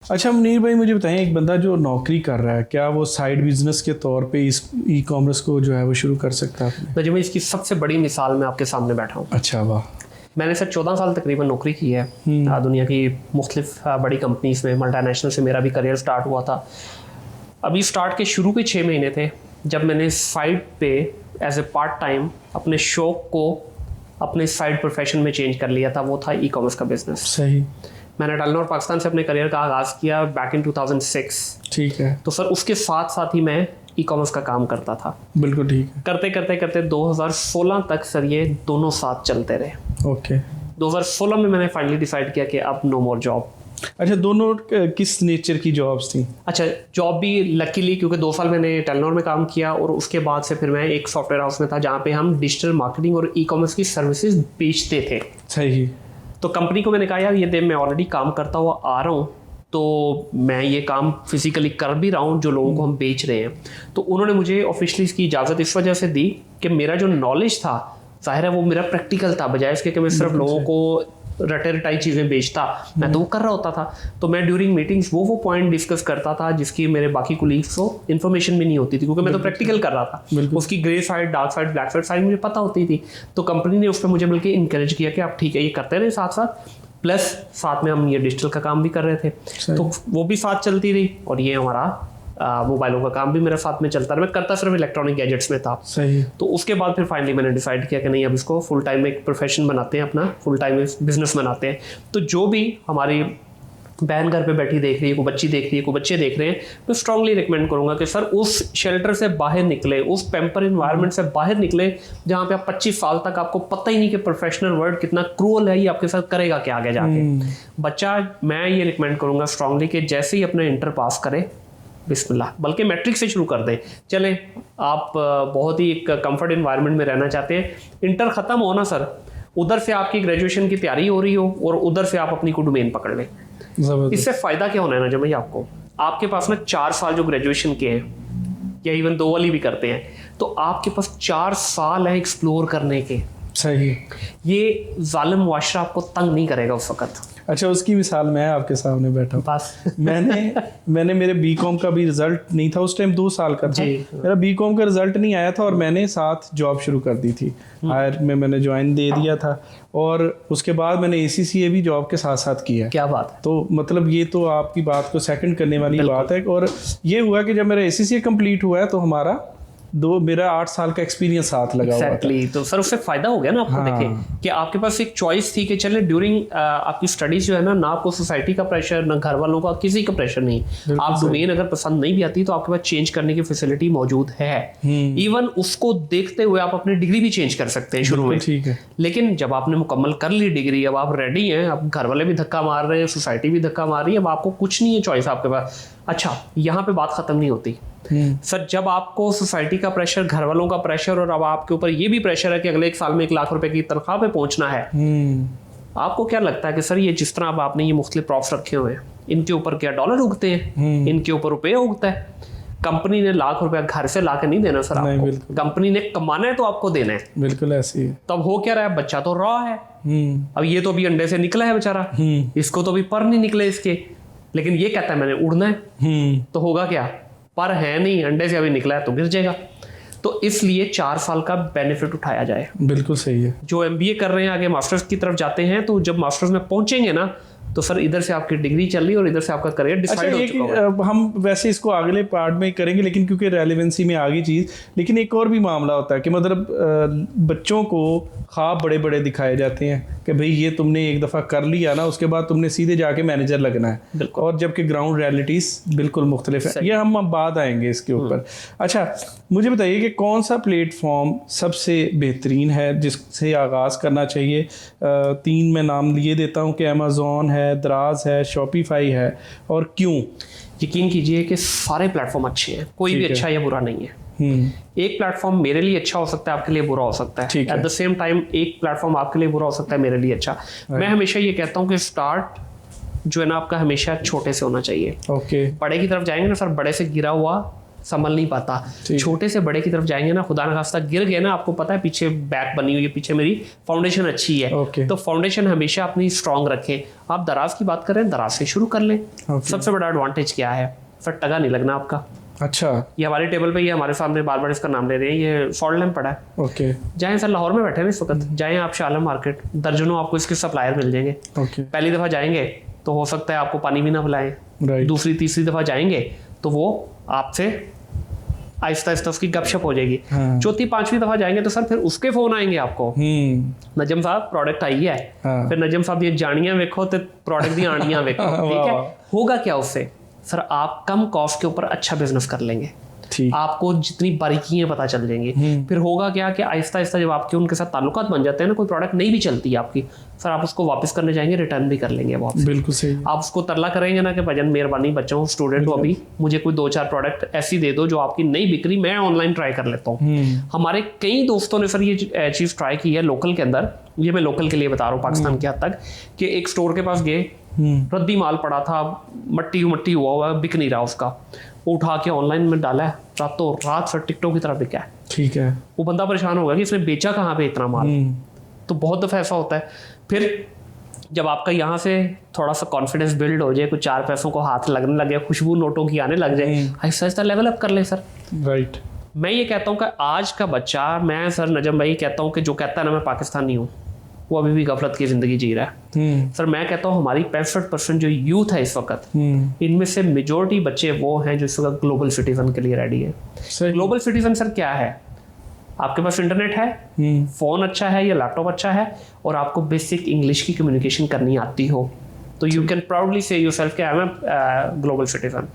अच्छा मुनीर भाई, मुझे बताएं, एक बंदा जो नौकरी कर रहा है, क्या वो साइड बिजनेस के तौर पे इस ई कॉमर्स को जो है वो शुरू कर सकता है? तो जी मैं इसकी सबसे बड़ी मिसाल मैं आपके सामने बैठा हूँ। अच्छा, वाह। मैंने सर 14 साल तकरीबन नौकरी की है दुनिया की मुख्तलिफ बड़ी कंपनीज में, मल्टीनेशनल से मेरा भी करियर स्टार्ट हुआ था। अभी स्टार्ट के शुरू के 6 महीने थे जब मैंने साइड पे एज ए पार्ट टाइम अपने शौक को अपने साइड प्रोफेशन में चेंज कर लिया था। वो था ई कॉमर्स का बिजनेस। सही। मैंने टेलीनॉर पाकिस्तान से अपने करियर का आगाज़ किया बैक इन 2006। ठीक है। तो सर उसके साथ साथ ही मैं ई कॉमर्स का काम करता था। बिल्कुल ठीक है। करते करते करते 2016 तक सर ये दोनों साथ चलते रहे। ओके। 2016 में मैंने फाइनली डिसाइड किया कि अब नो मोर जॉब। अच्छा, दोनों किस नेचर की जॉब्स थी? अच्छा, जॉब भी लकीली क्योंकि 2 साल मैंने टेलीनॉर में काम किया और उसके बाद से फिर मैं एक सॉफ्टवेयर हाउस में था जहाँ पे हम डिजिटल मार्केटिंग और ई कॉमर्स की सर्विसेज बेचते थे। सही। तो कंपनी को मैंने कहा यार ये देख मैं ऑलरेडी काम करता हुआ आ रहा हूँ, तो मैं ये काम फिजिकली कर भी रहा हूँ जो लोगों को हम बेच रहे हैं। तो उन्होंने मुझे ऑफिशियली इसकी इजाज़त इस वजह से दी कि मेरा जो नॉलेज था जाहिर है वो मेरा प्रैक्टिकल था, बजाय इसके कि मैं सिर्फ लोगों को रटे रटाई चीज़ें बेचता, मैं तो वो कर रहा होता था। तो मैं ड्यूरिंग मीटिंग्स वो पॉइंट डिस्कस करता था जिसकी मेरे बाकी कोलीग्स को इन्फॉर्मेशन भी नहीं होती थी, क्योंकि मैं तो प्रैक्टिकल कर रहा था। उसकी grey side, dark side, black side सारी मुझे पता होती थी। तो कंपनी ने उस पर मुझे बल्कि इनकरेज किया कि आप ठीक है ये करते रहे साथ साथ, प्लस साथ में हम ये डिजिटल का काम भी कर रहे थे, तो वो भी साथ चलती रही और ये हमारा मोबाइलों का काम भी मेरे साथ में चलता रहा। मैं करता सिर्फ इलेक्ट्रॉनिक गैजेट्स में था। सही। तो उसके बाद फिर फाइनली मैंने डिसाइड किया कि नहीं अब इसको फुल टाइम एक प्रोफेशन बनाते हैं, अपना फुल टाइम बिजनेस बनाते हैं। तो जो भी हमारी बहन घर पे बैठी देख रही है, कोई बच्ची देख रही है, कोई बच्चे देख रहे हैं, मैं स्ट्रांगली रिकमेंड करूंगा कि सर उस शेल्टर से बाहर निकले, उस पैम्पर इन्वायरमेंट से बाहर निकले जहाँ पे आप 25 साल तक आपको पता ही नहीं कि प्रोफेशनल वर्ल्ड कितना क्रूअल है, ये आपके साथ करेगा क्या आगे जाके। बच्चा मैं ये रिकमेंड करूंगा स्ट्रांगली कि जैसे ही अपना इंटर पास करे बिस्मिल्लाह, बल्कि मैट्रिक से शुरू कर दें। चलें, आप बहुत ही एक कंफर्ट इन्वायरमेंट में रहना चाहते हैं, इंटर ख़त्म हो ना सर, उधर से आपकी ग्रेजुएशन की तैयारी हो रही हो और उधर से आप अपनी को डोमेन पकड़ लें। इससे फ़ायदा क्या होना है ना जब भाई आपको आपके पास ना 4 साल जो ग्रेजुएशन के हैं या इवन 2 वाली भी करते हैं, तो आपके पास 4 साल है एक्सप्लोर करने के। सही। ये जालिम मुआशरा आपको तंग नहीं करेगा उस वक्त। अच्छा, उसकी मिसाल मैं आपके सामने बैठा हूँ। बस मैंने मेरे बीकॉम का भी रिजल्ट नहीं था उस टाइम, 2 साल का था मेरा बीकॉम का रिजल्ट नहीं आया था और मैंने साथ जॉब शुरू कर दी थी। हायर में मैंने ज्वाइन दे दिया था और उसके बाद मैंने ACCA भी जॉब के साथ साथ किया है। क्या बात है। तो मतलब ये तो आपकी बात को सेकंड करने वाली बात है। और ये हुआ कि जब मेरा ACCA कंप्लीट हुआ है तो मेरा 8 साल का एक्सपीरियंस साथ लगा हुआ था। तो सर उससे फायदा हो गया ना आपको। हाँ। देखें कि आपके पास एक चॉइस थी कि चले ड्यूरिंग आपकी स्टडीज जो है ना आपको सोसाइटी का प्रेशर, ना घर वालों का, किसी का प्रेशर नहीं। आप डोमेन अगर पसंद नहीं भी आती तो आपके पास चेंज करने की फैसिलिटी मौजूद है। इवन उसको देखते हुए आप अपनी डिग्री भी चेंज कर सकते हैं शुरू में। ठीक है। लेकिन जब आपने मुकम्मल कर ली डिग्री, अब आप रेडी हैं, अब घर वाले भी धक्का मार रहे हैं, सोसाइटी भी धक्का मार रही है, अब आपको कुछ नहीं है चॉइस आपके पास। अच्छा, यहाँ पे बात खत्म नहीं होती सर। जब आपको सोसाइटी का प्रेशर, घर वालों का प्रेशर और अब आपके ऊपर ये भी प्रेशर है कि अगले 1 साल में 1 लाख रुपए की तनख्वाह पे पहुंचना है, आपको क्या लगता है कि सर ये जिस तरह अब आपने ये मुख्तलिफ प्रॉप्स रखे हुए हैं, इनके ऊपर क्या डॉलर उगते हैं? इनके ऊपर रुपये उगता है। कंपनी ने लाख रुपया घर से ला के नहीं देना सर आपको, कंपनी ने कमाना है तो आपको देना है। बिल्कुल ऐसी है। तो अब हो क्या रहा है, बच्चा तो रॉ है। अब ये तो अभी अंडे से निकला है बेचारा, इसको तो अभी पर नहीं निकले इसके, लेकिन ये कहता है मैंने उड़ना है। तो होगा क्या, पर है नहीं, अंडे से अभी निकला है तो गिर जाएगा। तो इसलिए 4 साल का बेनिफिट उठाया जाए। बिल्कुल सही है। जो MBA कर रहे हैं आगे मास्टर्स की तरफ जाते हैं, तो जब मास्टर्स में पहुंचेंगे ना तो सर इधर से आपकी डिग्री चल रही और इधर से आपका करियर डिसाइड हो चुका है। हम वैसे इसको अगले पार्ट में करेंगे, लेकिन क्योंकि रेलेवेंसी में आ गई चीज़, लेकिन एक और भी मामला होता है कि मतलब बच्चों को ख्वाब बड़े बड़े दिखाए जाते हैं कि भाई ये तुमने एक दफ़ा कर लिया ना, उसके बाद तुमने सीधे जाके मैनेजर लगना है, और जबकि ग्राउंड रियलिटीज़ बिल्कुल मुख्तलिफ है। ये हम अब बाद आएंगे इसके ऊपर। अच्छा, मुझे बताइए कि कौन सा प्लेटफॉर्म सबसे बेहतरीन है जिससे आगाज़ करना चाहिए? 3 मैं नाम लिए देता हूँ कि अमेज़ॉन है, दराज है, शॉपिफाई है, और क्यों? यकीन कीजिए कि सारे प्लेटफॉर्म अच्छे हैं, कोई भी अच्छा या बुरा नहीं है। एक प्लेटफॉर्म मेरे लिए अच्छा हो सकता है, आपके लिए बुरा हो सकता है। एट द सेम टाइम एक प्लेटफॉर्म आपके लिए बुरा हो सकता है, मेरे लिए अच्छा। मैं हमेशा ये कहता हूँ कि स्टार्ट जो है ना आपका हमेशा छोटे से होना चाहिए। ओके। बड़े की तरफ जाएंगे ना सर, बड़े से गिरा हुआ संभल नहीं पाता। छोटे से बड़े की तरफ जाएंगे ना, खुदा न खास्ता गिर गए ना, आपको पता है पीछे बैक बनी हुई है, पीछे मेरी फाउंडेशन अच्छी है, तो फाउंडेशन हमेशा अपनी स्ट्रांग रखें। आप दराज की बात करें, दराज से शुरू कर लें। सबसे बड़ा एडवांटेज क्या है सर, टगा नहीं लगना आपका। अच्छा, ये हमारे टेबल पे, ये हमारे सामने बार बार इसका नाम ले रहे हैं, ये सॉल्ट लैम्प पड़ा है। ओके, जाएं सर, लाहौर में बैठे हैं इस वक्त, जाएं आप शालम मार्केट, दर्जनों आपको इसके सप्लायर मिल जाएंगे। पहली दफ़ा जाएंगे तो हो सकता है आपको पानी भी ना पिलाएं, दूसरी तीसरी दफ़ा जाएंगे तो वो आपसे आहिस्ता आहिस्ता उसकी गपशप हो जाएगी। चौथी पांचवी दफ़ा जाएंगे तो सर फिर उसके फ़ोन आएंगे आपको, नजम साहब प्रोडक्ट आई है, फिर नजम साहब ये जानियां वेखो तो प्रोडक्ट दी आनियां वेखो। ठीक है, होगा क्या उससे सर, आप कम कॉस्ट के ऊपर अच्छा बिजनेस कर लेंगे, आपको जितनी बारीकियां पता चल जाएंगी। फिर होगा क्या कि आहिस्ता आहिस्ता जब आपके उनके साथ ताल्लुकात बन जाते हैं ना, कोई प्रोडक्ट नहीं भी चलती है आपकी, सर आप उसको वापस करने जाएंगे, रिटर्न भी कर लेंगे वापस। बिल्कुल सही। आप उसको तरला करेंगे ना कि भजन मेहरबानी बच्चों स्टूडेंट हो, अभी मुझे कोई 2-4 प्रोडक्ट ऐसी दे दो जो आपकी नहीं बिक रही, मैं ऑनलाइन ट्राई कर लेता हूँ। हमारे कई दोस्तों ने सर ये चीज़ ट्राई की है लोकल के अंदर, ये मैं लोकल के लिए बता रहा हूँ, पाकिस्तान के हद तक, कि एक स्टोर के पास गए, रद्दी माल पड़ा था, मट्टी हुआ बिक नहीं रहा उसका, वो उठा के ऑनलाइन में डाला है, रातों रात फिर टिकटॉक की तरफ बिका है। ठीक है, वो बंदा परेशान होगा कि इसने बेचा कहाँ पे इतना माल। तो बहुत दफ़ा ऐसा होता है। फिर जब आपका यहाँ से थोड़ा सा कॉन्फिडेंस बिल्ड हो जाए, कुछ 4 पैसों को हाथ लगने लगे, खुशबू नोटों की आने लग जाए, आहिस्ता आहिस्ता लेवल अप कर ले सर। राइट, मैं ये कहता हूँ कि आज का बच्चा, मैं सर नजम भाई कहता हूँ कि जो कहता है ना मैं पाकिस्तानी हूँ, वो अभी भी गफलत की जिंदगी जी रहा है। सर मैं कहता हूँ हमारी 65% जो यूथ है इस वक्त, इनमें से मेजोरिटी बच्चे वो हैं जो इस वक्त ग्लोबल सिटीजन के लिए रेडी है। ग्लोबल सिटीजन सर क्या है, आपके पास इंटरनेट है, फोन अच्छा है या लैपटॉप अच्छा है, और आपको बेसिक इंग्लिश की कम्युनिकेशन करनी आती हो, तो यू कैन प्राउडली से योरसेल्फ कि आई एम ग्लोबल सिटीजन।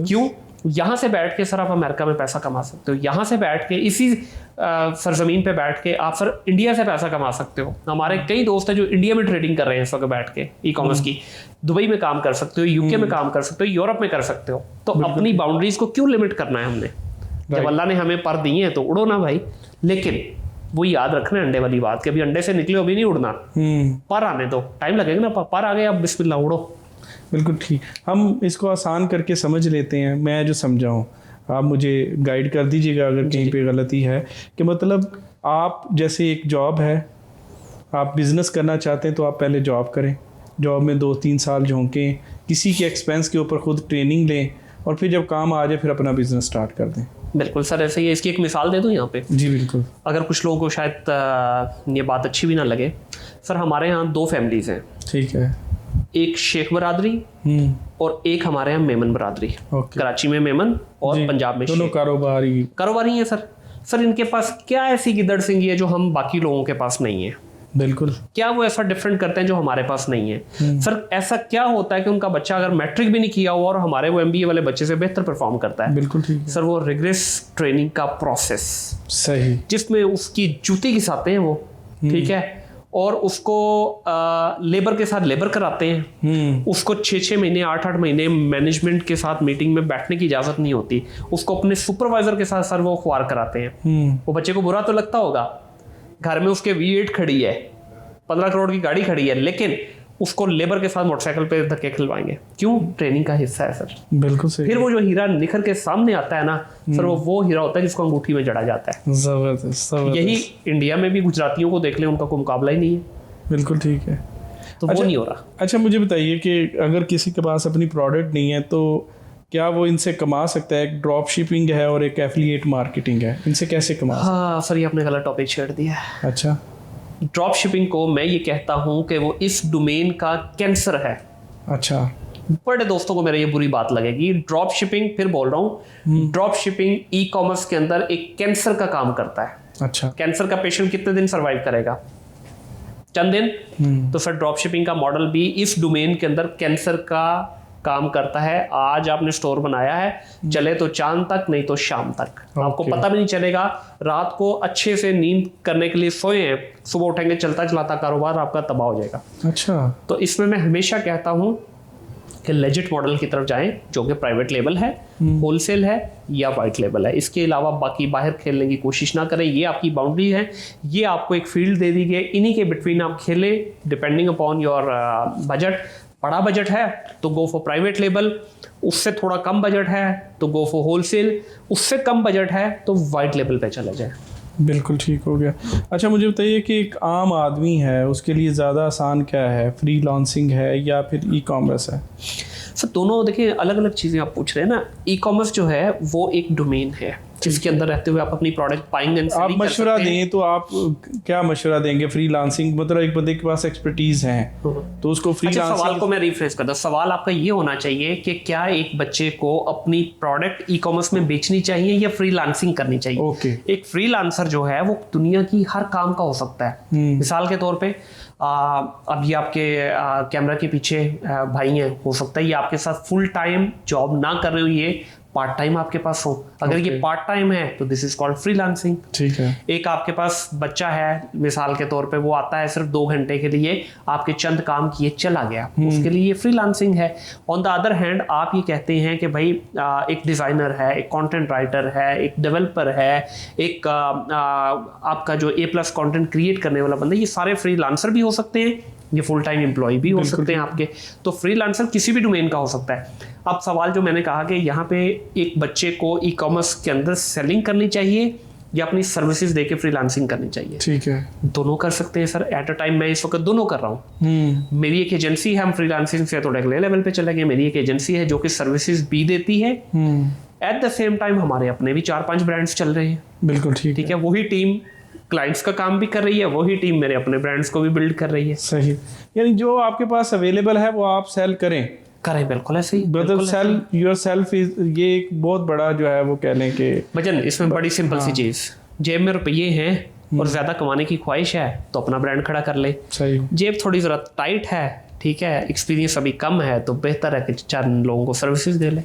क्यों? यहाँ से बैठ के सर आप अमेरिका में पैसा कमा सकते हो, यहाँ से बैठ के इसी सरजमीन पे बैठ के आप सर इंडिया से पैसा कमा सकते हो। हमारे कई दोस्त हैं जो इंडिया में ट्रेडिंग कर रहे हैं इस वक्त बैठ के, ई कॉमर्स की। दुबई में काम कर सकते हो, यूके में काम कर सकते हो, यूरोप में कर सकते हो। तो अपनी बाउंड्रीज को क्यों लिमिट करना है हमने? जब अल्लाह ने हमें पर दिए हैं तो उड़ो ना भाई, लेकिन वो याद रखना अंडे वाली बात कि अभी अंडे से निकले अभी नहीं उड़ना, पर आने दो, टाइम लगेगा ना, पर आ गए अब बिस्मिल्लाह उड़ो। बिल्कुल ठीक। हम इसको आसान करके समझ लेते हैं, मैं जो समझा हूँ आप मुझे गाइड कर दीजिएगा अगर कहीं पे गलती है, कि मतलब आप जैसे एक जॉब है, आप बिज़नेस करना चाहते हैं तो आप पहले जॉब करें, जॉब में 2-3 साल झोंकें, किसी के एक्सपेंस के ऊपर खुद ट्रेनिंग लें, और फिर जब काम आ जाए फिर अपना बिजनेस स्टार्ट कर दें। बिल्कुल सर, ऐसे ही। इसकी एक मिसाल दे दूं यहाँ पे? जी बिल्कुल। अगर कुछ लोगों को शायद ये बात अच्छी भी ना लगे, सर हमारे यहाँ 2 फैमिलीज हैं। ठीक है। एक शेख बरादरी और एक हमारे यहाँ मेमन बरादरी। कराची में मेमन और पंजाब में दोनों कारोबारी हैं सर। सर इनके पास क्या ऐसी गिदड़ सिंगी है जो हम बाकी लोगों के पास नहीं है? बिल्कुल। क्या वो ऐसा डिफरेंट करते हैं जो हमारे पास नहीं है? सर ऐसा क्या होता है कि उनका बच्चा अगर मैट्रिक भी नहीं किया हुआ और हमारे वो MBA वाले बच्चे से बेहतर परफॉर्म करता है? बिल्कुल ठीक है सर। वो रिग्रेस ट्रेनिंग का प्रोसेस, सही, जिसमें उसकी जूती घिसाते हैं वो, ठीक है, और उसको लेबर के साथ लेबर कराते हैं, उसको 6-6 महीने 8-8 महीने मैनेजमेंट के साथ मीटिंग में बैठने की इजाजत नहीं होती, उसको अपने सुपरवाइजर के साथ सर वो ख्वार कराते हैं। वो बच्चे को बुरा तो लगता होगा, घर में उसके V8 खड़ी है, 15 करोड़ की गाड़ी खड़ी है, लेकिन उसको लेबर के साथ मोटरसाइकिल पे धक्के खिलवाएंगे। क्यों? ट्रेनिंग का हिस्सा है सर। बिल्कुल सही। फिर वो जो हीरा निखर के सामने आता है ना सर, वो हीरा होता है जिसको अंगूठी में जड़ा जाता है। जबरदस्त। यही इंडिया में भी गुजरातियों को देख लें, उनका कोई मुकाबला ही नहीं है। बिल्कुल ठीक है। तो वो नहीं हो रहा। अच्छा मुझे बताइए कि अगर किसी के पास अपनी प्रोडक्ट नहीं है तो क्या वो इनसे कमा सकता है? एक ड्रॉप शिपिंग है और एक एफिलिएट मार्केटिंग है, इनसे कैसे कमा? हाँ सर, ये आपने गलत टॉपिक छेड़ दिया है। अच्छा। ड्रॉप शिपिंग को मैं ये कहता हूँ कि वो इस डोमेन का कैंसर है। अच्छा। बड़े दोस्तों को मेरा ये बुरी बात लगेगी। ड्रॉप शिपिंग, फिर बोल रहा हूँ, ड्रॉप शिपिंग ई कॉमर्स के अंदर एक कैंसर का काम करता है। अच्छा। कैंसर का पेशेंट कितने दिन सर्वाइव करेगा? चंद दिन। तो सर ड्रॉप शिपिंग का मॉडल भी इस डोमेन के अंदर कैंसर का काम करता है। आज आपने स्टोर बनाया है, चले तो चांद तक, नहीं तो शाम तक। आपको पता भी नहीं चलेगा। रात को अच्छे से नींद करने के लिए सोए हैं, सुबह उठेंगे, चलता चलाता कारोबार आपका तबाह हो जाएगा। अच्छा। तो इसमें मैं हमेशा कहता हूं कि लेजिट मॉडल की तरफ जाएं, जो कि प्राइवेट लेबल है, होलसेल है या वाइट लेबल है। इसके अलावा बाकी बाहर खेलने की कोशिश ना करें। ये आपकी बाउंड्री है, ये आपको एक फील्ड दे दी गई, इन्हीं के बिटवीन आप खेलें, डिपेंडिंग अपॉन योर बजट। बड़ा बजट है तो गो फॉर प्राइवेट लेबल, उससे थोड़ा कम बजट है तो गो फॉर होलसेल, उससे कम बजट है तो वाइट लेबल पे चला जाए। बिल्कुल ठीक हो गया। अच्छा मुझे बताइए कि एक आम आदमी है उसके लिए ज़्यादा आसान क्या है, फ्रीलांसिंग है या फिर ई कॉमर्स है? सर दोनों देखिए अलग अलग चीज़ें आप पूछ रहे हैं ना। ई कॉमर्स जो है वो एक डोमेन है जिसके अंदर रहते हुए आप अपनी प्रोडक्ट बाइंग एंड आप मशवरा दें तो आप क्या मशवरा देंगे? फ्रीलांसिंग मतलब एक बंदे के पास एक्सपर्टीज है तो उसको अच्छा, फ्रीलांसिंग। सवाल को मैं रिफ्रेश करता हूं। सवाल आपका ये होना चाहिए कि क्या एक बच्चे को अपनी प्रोडक्ट ई कॉमर्स में बेचनी चाहिए या फ्रीलांसिंग करनी चाहिए? ओके। एक फ्रीलांसर जो है वो दुनिया की हर काम का हो सकता है। मिसाल के तौर पे अब ये आपके कैमरा के पीछे भाई हैं, हो सकता है ये आपके साथ फुल टाइम जॉब ना कर रहे हो, ये पार्ट टाइम आपके पास हो। अगर ये पार्ट टाइम है तो दिस इज कॉल्ड फ्रीलांसिंग। ठीक है। एक आपके पास बच्चा है मिसाल के तौर पे, वो आता है सिर्फ 2 घंटे के लिए, आपके चंद काम किए चला गया, उसके लिए ये फ्रीलांसिंग है। ऑन द अदर हैंड आप ये कहते हैं कि भाई एक डिज़ाइनर है, एक कंटेंट राइटर है, एक डेवलपर है, एक आपका जो A+ कंटेंट क्रिएट करने वाला बंदा, ये सारे फ्रीलांसर भी हो सकते हैं, ये फुल टाइम एम्प्लॉय भी हो सकते हैं आपके। तो फ्रीलांसर किसी भी डोमेन का हो सकता है। अब सवाल जो मैंने कहा कि यहाँ पे एक बच्चे को ई कॉमर्स के अंदर सेलिंग करनी चाहिए या अपनी सर्विसेज देके फ्रीलांसिंग करनी चाहिए? ठीक है। दोनों कर सकते हैं सर। एट अ टाइम मैं इस वक्त दोनों कर रहा हूँ। मेरी एक एजेंसी है, हम फ्रीलांसिंग से थोड़ा अगले लेवल पे चले गए। मेरी एक एजेंसी है जो कि सर्विसेज भी देती है, एट द सेम टाइम हमारे अपने भी 4-5 ब्रांड्स चल रहे हैं। बिल्कुल ठीक है। वही टीम क्लाइंट्स का काम भी कर रही है, वही टीम मेरे अपने ब्रांड्स को भी बिल्ड कर रही है। सही। यानी जो आपके पास अवेलेबल है वो आप सेल करें। बिल्कुल ऐसे ही। मतलब सेल योर सेल्फ, ये एक बहुत बड़ा जो है वो कह लें कि भजन, इसमें बड़ी सिंपल सी चीज, जेब में रुपये हैं और ज्यादा कमाने की ख्वाहिश है तो अपना ब्रांड खड़ा कर ले। सही। जेब थोड़ी जरा टाइट है, ठीक है, एक्सपीरियंस अभी कम है, तो बेहतर है कि 4 लोगों को सर्विसेज दे ले।